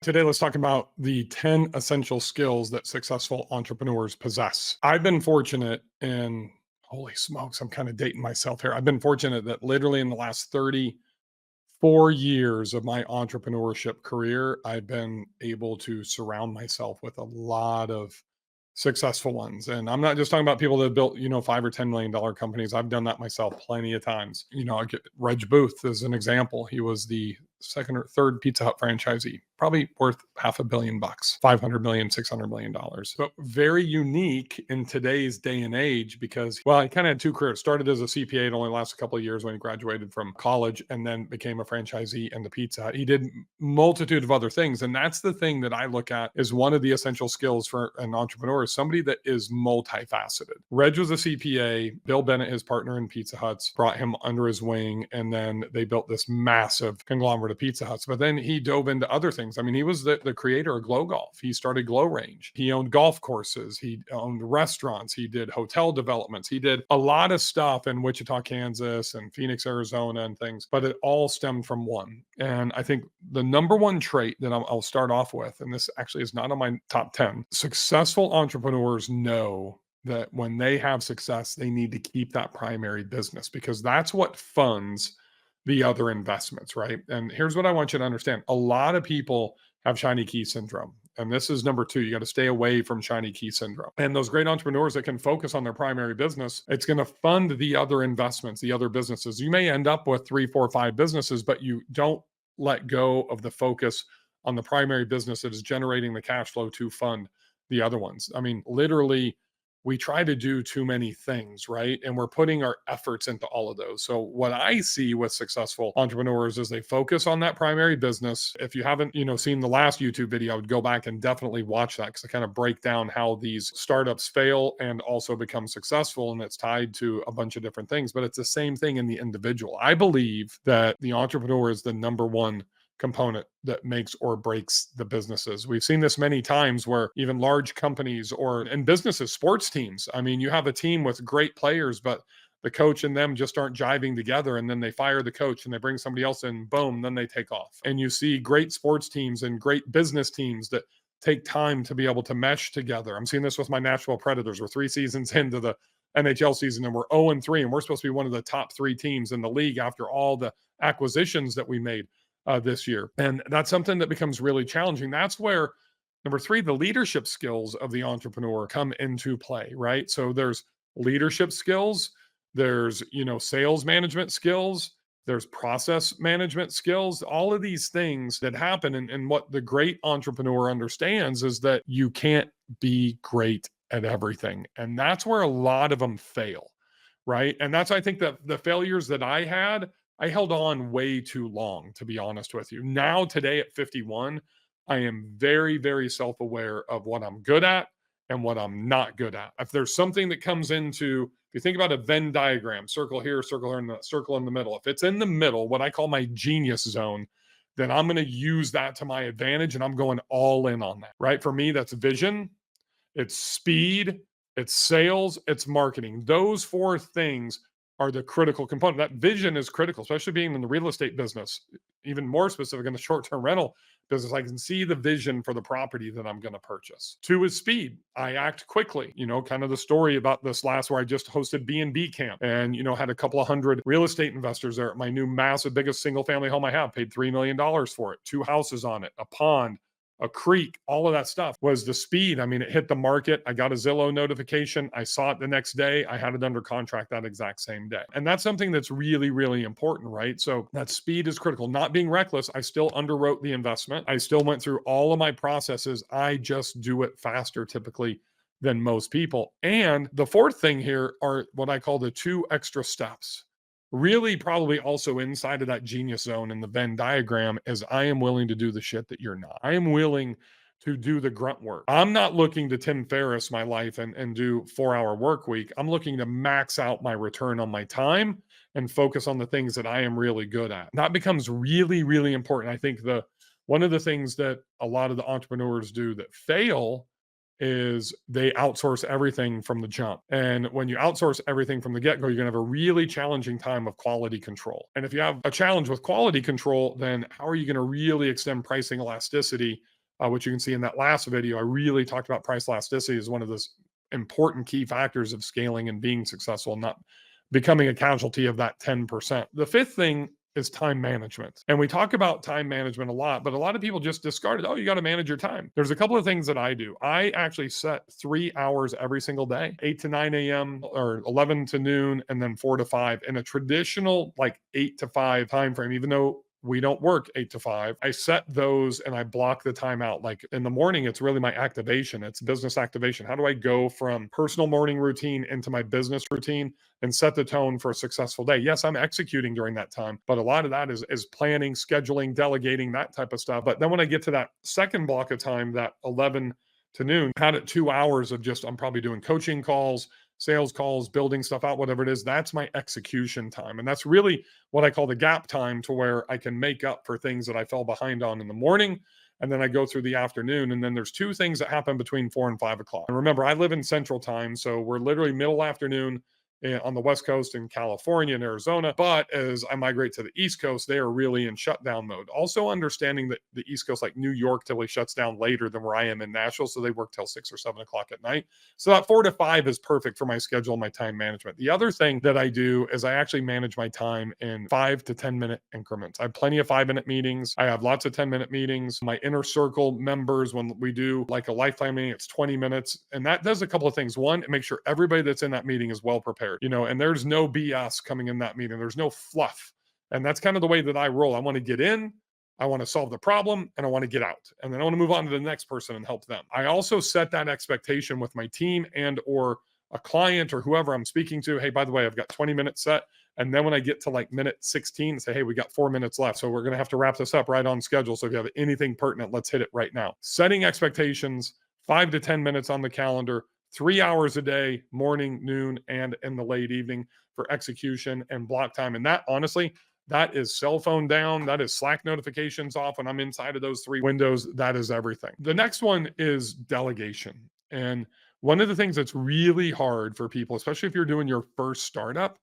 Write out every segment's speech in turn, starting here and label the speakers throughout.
Speaker 1: Today, let's talk about the 10 essential skills that successful entrepreneurs possess. I've been fortunate in, holy smokes, I'm kind of dating myself here. I've been fortunate that literally in the last 34 years of my entrepreneurship career, I've been able to surround myself with a lot of successful ones. And I'm not just talking about people that have built, $5 or $10 million companies. I've done that myself plenty of times. I get Reg Booth as an example. He was the second or third Pizza Hut franchisee, probably worth $500 million, 500 million, $600 million. But very unique in today's day and age because, well, he kind of had two careers. Started as a CPA. It only lasted a couple of years when he graduated from college and then became a franchisee in the Pizza Hut. He did multitude of other things. And that's the thing that I look at is one of the essential skills for an entrepreneur is somebody that is multifaceted. Reg was a CPA. Bill Bennett, his partner in Pizza Huts, brought him under his wing. And then they built this massive conglomerate of Pizza Huts. But then he dove into other things. I mean, he was the creator of Glow Golf. He started Glow Range. He owned golf courses. He owned restaurants. He did hotel developments. He did a lot of stuff in Wichita, Kansas and Phoenix, Arizona and things, but it all stemmed from one. And I think the number one trait that I'll start off with, and this actually is not on my top 10, successful entrepreneurs know that when they have success, they need to keep that primary business because that's what funds the other investments, right? And here's what I want you to understand. A lot of people have shiny key syndrome. And this is number two. You got to stay away from shiny key syndrome. And those great entrepreneurs that can focus on their primary business, it's going to fund the other investments, the other businesses. You may end up with 3, 4, 5 businesses, but you don't let go of the focus on the primary business that is generating the cash flow to fund the other ones. I mean, literally, we try to do too many things, right? And we're putting our efforts into all of those. So what I see with successful entrepreneurs is they focus on that primary business. If you haven't, seen the last YouTube video, I would go back and definitely watch that because I kind of break down how these startups fail and also become successful. And it's tied to a bunch of different things, but it's the same thing in the individual. I believe that the entrepreneur is the number one component that makes or breaks the businesses. We've seen this many times where even large companies or in businesses, sports teams, I mean, you have a team with great players, but the coach and them just aren't jiving together. And then they fire the coach and they bring somebody else in, boom, then they take off. And you see great sports teams and great business teams that take time to be able to mesh together. I'm seeing this with my Nashville Predators. We're 3 seasons into the NHL season and we're 0-3, and we're supposed to be one of the top 3 teams in the league after all the acquisitions that we made this year. And that's something that becomes really challenging. That's where number 3, the leadership skills of the entrepreneur come into play, right? So there's leadership skills, there's, sales management skills, there's process management skills, all of these things that happen. And what the great entrepreneur understands is that you can't be great at everything. And that's where a lot of them fail, right? And that's, I think, that the failures that I had, I held on way too long, to be honest with you. Now, today at 51, I am very, very self-aware of what I'm good at and what I'm not good at. If there's something that comes into, if you think about a Venn diagram, circle here, and the circle in the middle. If it's in the middle, what I call my genius zone, then I'm going to use that to my advantage and I'm going all in on that, right? For me, that's vision, it's speed, it's sales, it's marketing. Those 4 things are the critical component. That vision is critical, especially being in the real estate business, even more specific in the short-term rental business. I can see the vision for the property that I'm going to purchase. 2 is speed. I act quickly. Kind of the story about this last where I just hosted B&B camp and, had a couple of hundred real estate investors there at my new massive, biggest single family home I have, paid $3 million for it, 2 houses on it, a pond, a creek, all of that stuff was the speed. I mean, it hit the market. I got a Zillow notification. I saw it the next day. I had it under contract that exact same day. And that's something that's really, really important, right? So that speed is critical. Not being reckless. I still underwrote the investment. I still went through all of my processes. I just do it faster typically than most people. And the 4th thing here are what I call the 2 extra steps. Really probably also inside of that genius zone in the Venn diagram is I am willing to do the shit that you're not. I am willing to do the grunt work. I'm not looking to Tim Ferriss my life and do 4-hour work week. I'm looking to max out my return on my time and focus on the things that I am really good at. That becomes really, really important. I think one of the things that a lot of the entrepreneurs do that fail is they outsource everything from the jump. And when you outsource everything from the get-go, you're going to have a really challenging time of quality control. And if you have a challenge with quality control, then how are you going to really extend pricing elasticity which you can see in that last video. I really talked about price elasticity as one of those important key factors of scaling and being successful, and not becoming a casualty of that 10%. The fifth thing is time management. And we talk about time management a lot, but a lot of people just discard it. Oh, you got to manage your time. There's a couple of things that I do. I actually set 3 hours every single day, 8 to 9 a.m. or 11 to noon, and then 4 to 5 in a traditional like 8 to 5 time frame, even though we don't work 8 to 5. I set those and I block the time out. Like in the morning, it's really my activation. It's business activation. How do I go from personal morning routine into my business routine and set the tone for a successful day? Yes, I'm executing during that time, but a lot of that is planning, scheduling, delegating, that type of stuff. But then when I get to that second block of time, that 11 to noon, had it 2 hours of just, I'm probably doing coaching calls, sales calls, building stuff out, whatever it is. That's my execution time. And that's really what I call the gap time, to where I can make up for things that I fell behind on in the morning. And then I go through the afternoon. And then there's 2 things that happen between 4 and 5 o'clock. And remember, I live in Central Time. So we're literally middle afternoon on the West Coast in California and Arizona. But as I migrate to the East Coast, they are really in shutdown mode. Also understanding that the East Coast, like New York, typically shuts down later than where I am in Nashville. So they work till 6 or 7 o'clock at night. So that 4 to 5 is perfect for my schedule and my time management. The other thing that I do is I actually manage my time in 5 to 10 minute increments. I have plenty of 5-minute meetings. I have lots of 10-minute meetings. My inner circle members, when we do like a lifetime meeting, it's 20 minutes. And that does a couple of things. One, it makes sure everybody that's in that meeting is well prepared, and there's no BS coming in that meeting. There's no fluff. And that's kind of the way that I roll. I want to get in, I want to solve the problem, and I want to get out. And then I want to move on to the next person and help them. I also set that expectation with my team and or a client or whoever I'm speaking to. Hey, by the way, I've got 20 minutes set. And then when I get to like minute 16, say, hey, we got 4 minutes left. So we're going to have to wrap this up right on schedule. So if you have anything pertinent, let's hit it right now. Setting expectations, 5 to 10 minutes on the calendar, 3 hours a day, morning, noon, and in the late evening for execution and block time. And that, honestly, that is cell phone down. That is Slack notifications off when I'm inside of those 3 windows. That is everything. The next one is delegation. And one of the things that's really hard for people, especially if you're doing your first startup,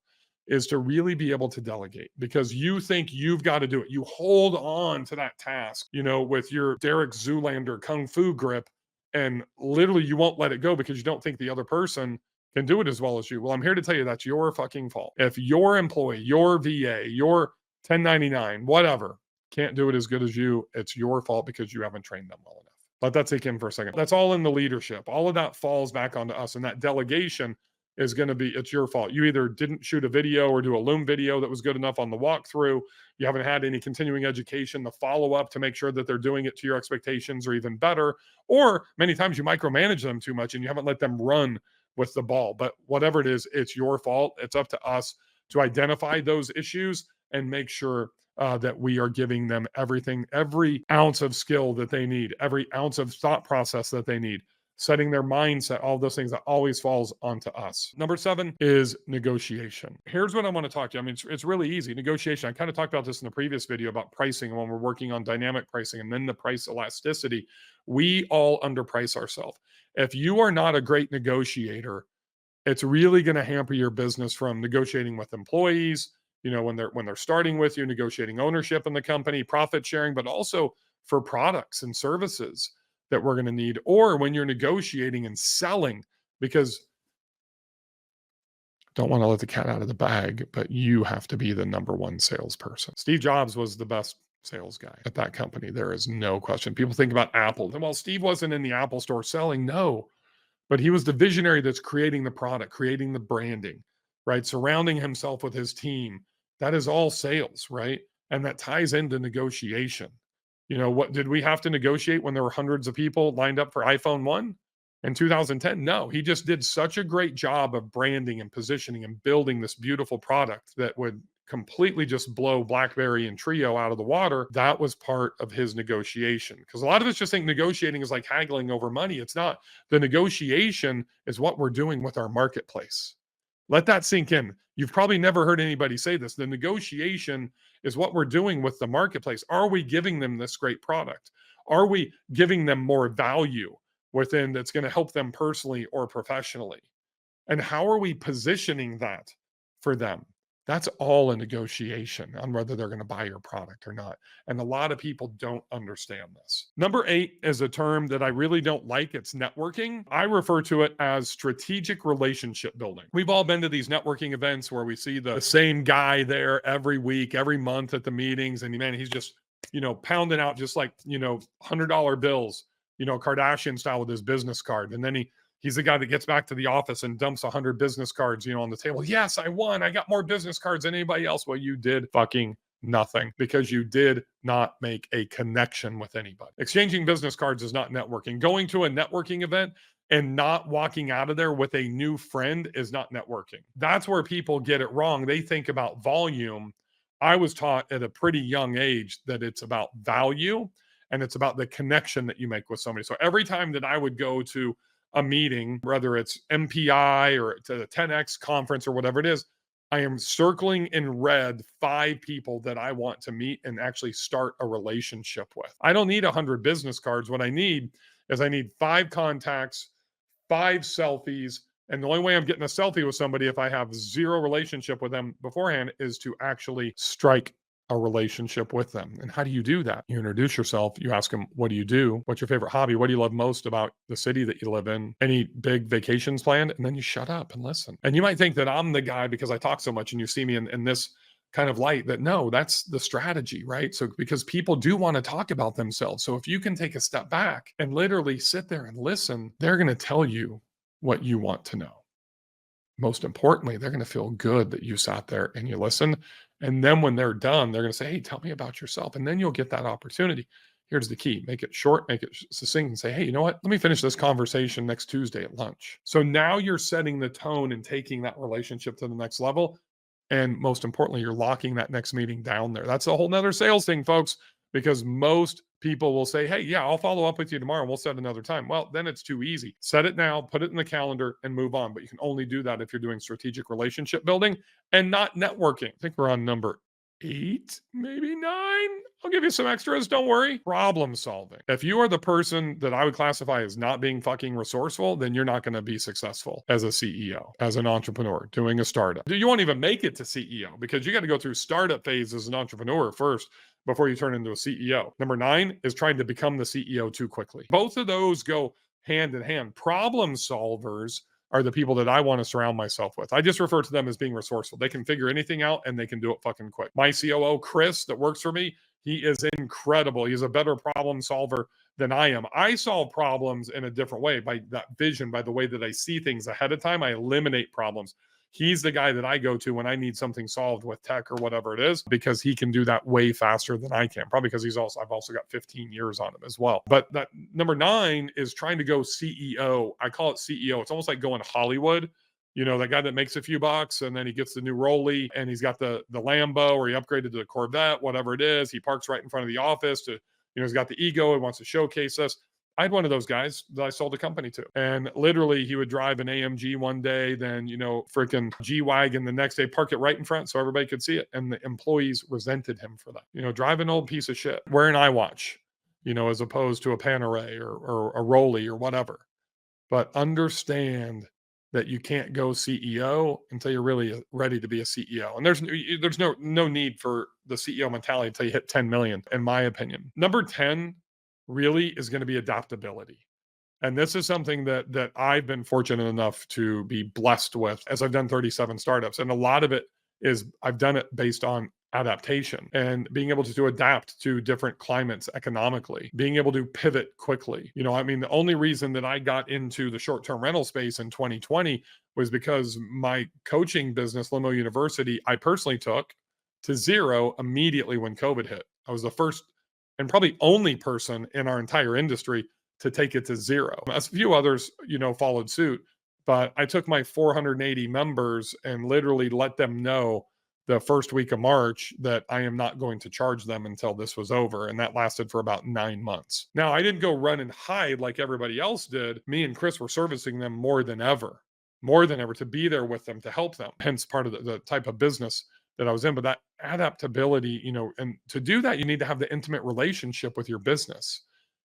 Speaker 1: is to really be able to delegate, because you think you've got to do it. You hold on to that task, with your Derek Zoolander Kung Fu grip, and literally you won't let it go because you don't think the other person can do it as well as you. Well, I'm here to tell you that's your fucking fault. If your employee, your VA, your 1099, whatever, can't do it as good as you, it's your fault because you haven't trained them well enough. Let that sink in for a second. That's all in the leadership. All of that falls back onto us. And that delegation is going to be, it's your fault. You either didn't shoot a video or do a Loom video that was good enough on the walkthrough. You haven't had any continuing education, the follow-up to make sure that they're doing it to your expectations or even better. Or many times you micromanage them too much and you haven't let them run with the ball. But whatever it is, it's your fault. It's up to us to identify those issues and make sure that we are giving them everything, every ounce of skill that they need, every ounce of thought process that they need, setting their mindset, all those things. That always falls onto us. Number 7 is negotiation. Here's what I want to talk to you. I mean, it's really easy. Negotiation. I kind of talked about this in the previous video about pricing, when we're working on dynamic pricing and then the price elasticity. We all underprice ourselves. If you are not a great negotiator, it's really going to hamper your business, from negotiating with employees, when they're starting with you, negotiating ownership in the company, profit sharing, but also for products and services that we're going to need, or when you're negotiating and selling, because don't want to let the cat out of the bag, but you have to be the number one salesperson. Steve Jobs was the best sales guy at that company. There is no question. People think about Apple. Well, Steve wasn't in the Apple store selling. No, but he was the visionary that's creating the product, creating the branding, right? Surrounding himself with his team. That is all sales, right? And that ties into negotiation. What did we have to negotiate when there were hundreds of people lined up for iPhone 1 in 2010? No, he just did such a great job of branding and positioning and building this beautiful product that would completely just blow BlackBerry and Trio out of the water. That was part of his negotiation. Because a lot of us just think negotiating is like haggling over money. It's not. The negotiation is what we're doing with our marketplace. Let that sink in. You've probably never heard anybody say this. The negotiation is what we're doing with the marketplace. Are we giving them this great product? Are we giving them more value within that's going to help them personally or professionally? And how are we positioning that for them? That's all a negotiation on whether they're going to buy your product or not. And a lot of people don't understand this. Number 8 is a term that I really don't like. It's networking. I refer to it as strategic relationship building. We've all been to these networking events where we see the same guy there every week, every month at the meetings. And man, he's just, pounding out just like, $100 bills, Kardashian style with his business card. And then he's the guy that gets back to the office and dumps 100 business cards, on the table. Yes, I won. I got more business cards than anybody else. Well, you did fucking nothing because you did not make a connection with anybody. Exchanging business cards is not networking. Going to a networking event and not walking out of there with a new friend is not networking. That's where people get it wrong. They think about volume. I was taught at a pretty young age that it's about value and it's about the connection that you make with somebody. So every time that I would go to a meeting, whether it's MPI or it's a 10X conference or whatever it is, I am circling in red 5 people that I want to meet and actually start a relationship with. I don't need 100 business cards. What I need is 5 contacts, 5 selfies. And the only way I'm getting a selfie with somebody if I have 0 relationship with them beforehand is to actually strike a relationship with them. And how do you do that? You introduce yourself. You ask them, what do you do? What's your favorite hobby? What do you love most about the city that you live in? Any big vacations planned? And then you shut up and listen. And you might think that I'm the guy because I talk so much and you see me in this kind of light, that no, that's the strategy, right? So because people do want to talk about themselves. So if you can take a step back and literally sit there and listen, they're going to tell you what you want to know. Most importantly, they're going to feel good that you sat there and you listened. And then when they're done, they're going to say, hey, tell me about yourself. And then you'll get that opportunity. Here's the key. Make it short, make it succinct, and say, hey, you know what? Let me finish this conversation next Tuesday at lunch. So now you're setting the tone and taking that relationship to the next level. And most importantly, you're locking that next meeting down there. That's a whole nother sales thing, folks, because most people will say, hey, yeah, I'll follow up with you tomorrow and we'll set another time. Well, then it's too easy. Set it now, put it in the calendar and move on. But you can only do that if you're doing strategic relationship building and not networking. I think we're on number 8, maybe 9. I'll give you some extras. Don't worry. Problem solving. If you are the person that I would classify as not being fucking resourceful, then you're not going to be successful as a CEO, as an entrepreneur, doing a startup. You won't even make it to CEO because you got to go through startup phase as an entrepreneur first before you turn into a CEO. Number 9 is trying to become the CEO too quickly. Both of those go hand in hand. Problem solvers are the people that I want to surround myself with. I just refer to them as being resourceful. They can figure anything out and they can do it fucking quick. My COO, Chris, that works for me, he is incredible. He's a better problem solver than I am. I solve problems in a different way by that vision, by the way that I see things ahead of time. I eliminate problems. He's the guy that I go to when I need something solved with tech or whatever it is, because he can do that way faster than I can. Probably because I've also got 15 years on him as well. But that number 9 is trying to go CEO. I call it CEO. It's almost like going Hollywood. That guy that makes a few bucks and then he gets the new Rollie and he's got the Lambo, or he upgraded to the Corvette, whatever it is. He parks right in front of the office to, he's got the ego and wants to showcase us. I had one of those guys that I sold a company to. And literally he would drive an AMG one day, then, freaking G-Wagon the next day, park it right in front so everybody could see it. And the employees resented him for that. Drive an old piece of shit, wear an iWatch, as opposed to a Panerai or a Rollie or whatever. But understand that you can't go CEO until you're really ready to be a CEO. And there's no need for the CEO mentality until you hit 10 million, in my opinion. Number 10 really is going to be adaptability. And this is something that I've been fortunate enough to be blessed with as I've done 37 startups. And a lot of it is I've done it based on adaptation and being able to adapt to different climates economically, being able to pivot quickly. The only reason that I got into the short-term rental space in 2020 was because my coaching business, Limo University, I personally took to 0 immediately when COVID hit. I was the first and probably only person in our entire industry to take it to 0. A few others, followed suit, but I took my 480 members and literally let them know the first week of March that I am not going to charge them until this was over. And that lasted for about 9 months. Now, I didn't go run and hide like everybody else did. Me and Chris were servicing them more than ever, to be there with them, to help them. Hence part of the type of business that I was in. But that adaptability, and to do that, you need to have the intimate relationship with your business.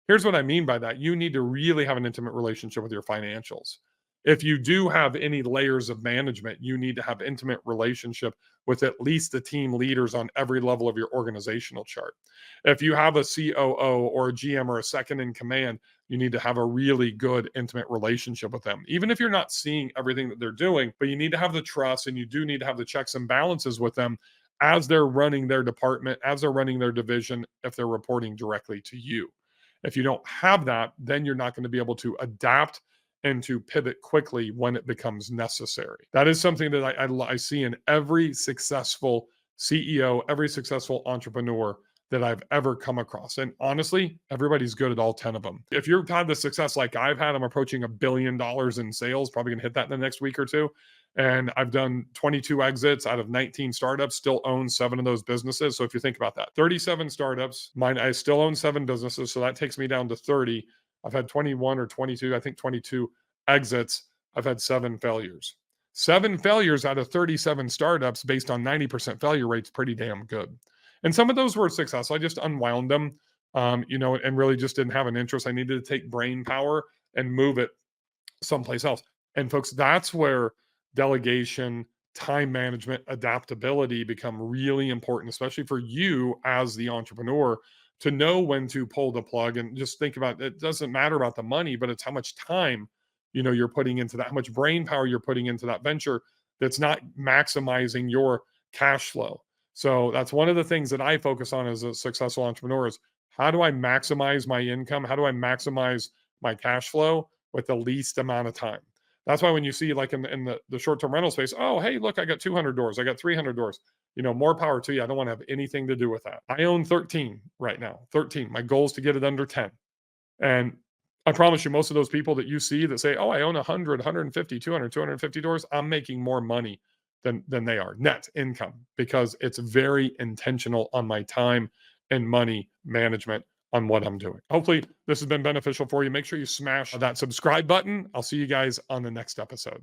Speaker 1: Here's what I mean by that. You need to really have an intimate relationship with your financials. If you do have any layers of management, you need to have intimate relationship with at least the team leaders on every level of your organizational chart. If you have a COO or a GM or a second in command, you need to have a really good intimate relationship with them. Even if you're not seeing everything that they're doing, but you need to have the trust and you do need to have the checks and balances with them as they're running their department, as they're running their division, if they're reporting directly to you. If you don't have that, then you're not going to be able to adapt and to pivot quickly when it becomes necessary. That is something that I see in every successful CEO, every successful entrepreneur that I've ever come across. And honestly, everybody's good at all 10 of them. If you've had the success like I've had, I'm approaching $1 billion in sales, probably gonna hit that in the next week or two. And I've done 22 exits out of 19 startups, still own 7 of those businesses. So if you think about that, 37 startups, I still own 7 businesses. So that takes me down to 30. I've had 21 or 22, I think 22 exits. I've had 7 failures. 7 failures out of 37 startups based on 90% failure rates, pretty damn good. And some of those were successful. I just unwound them, and really just didn't have an interest. I needed to take brain power and move it someplace else. And folks, that's where delegation, time management, adaptability become really important, especially for you as the entrepreneur, to know when to pull the plug. And just think about it, doesn't matter about the money, but it's how much time you're putting into that, how much brain power you're putting into that venture that's not maximizing your cash flow. So that's one of the things that I focus on as a successful entrepreneur is how do I maximize my income? How do I maximize my cash flow with the least amount of time? That's why when you see like in the short-term rental space, oh, hey, look, I got 200 doors. I got 300 doors. More power to you. I don't want to have anything to do with that. I own 13 right now, 13. My goal is to get it under 10. And I promise you, most of those people that you see that say, oh, I own 100, 150, 200, 250 doors, I'm making more money than they are, net income, because it's very intentional on my time and money management on what I'm doing. Hopefully, this has been beneficial for you. Make sure you smash that subscribe button. I'll see you guys on the next episode.